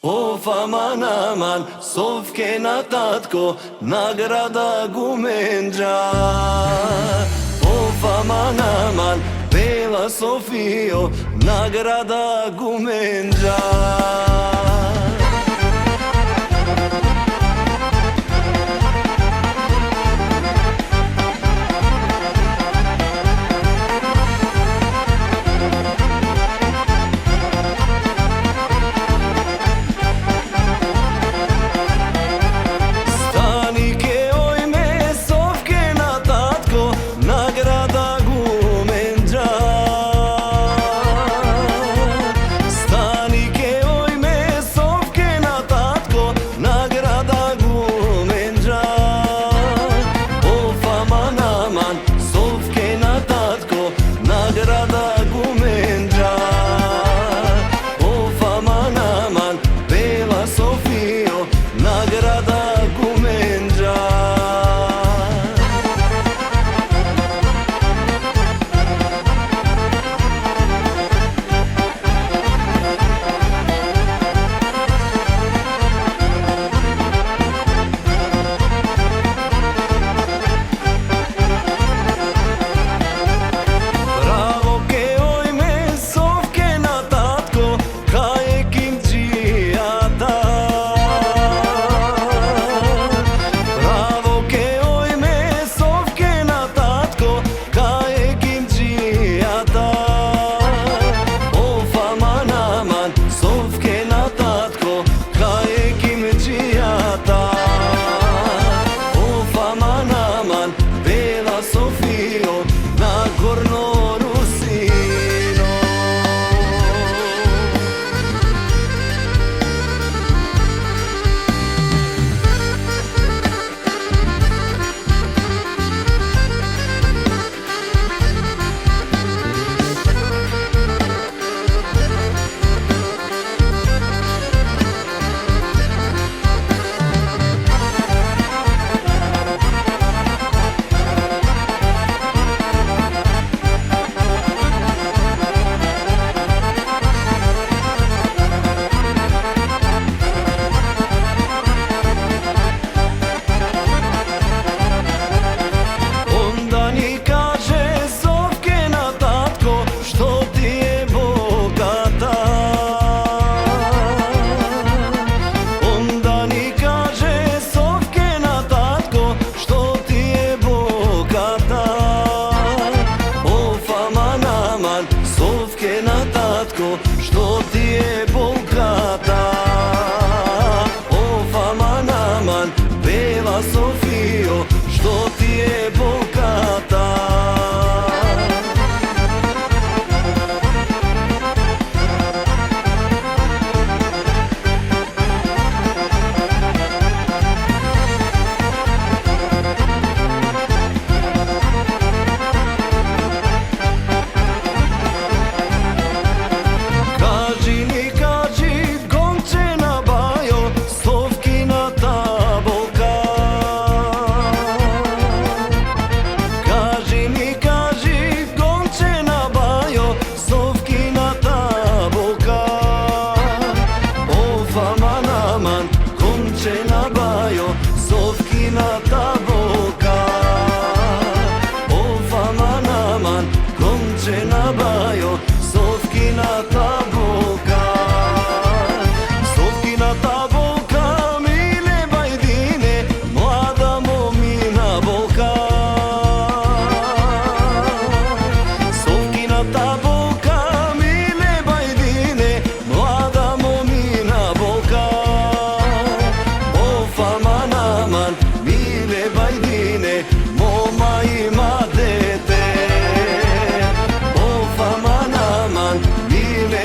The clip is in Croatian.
Of aman aman, Sofke na tatko, nagrada Gumendra. Of aman aman, Bela Sofijo, nagrada Gumendra. Što ti je bogata? Of aman aman, Bela Sofijo, što ti je bogata? Sofkina taboka, of aman aman, Komčena bajo, Sofkina taboka. Sofkina taboka, mile bajdine, mlada momina boka. Sofkina taboka, mile bajdine, mlada momina boka. Of aman aman, mile bajdine, moma ima dete. Of aman aman, mile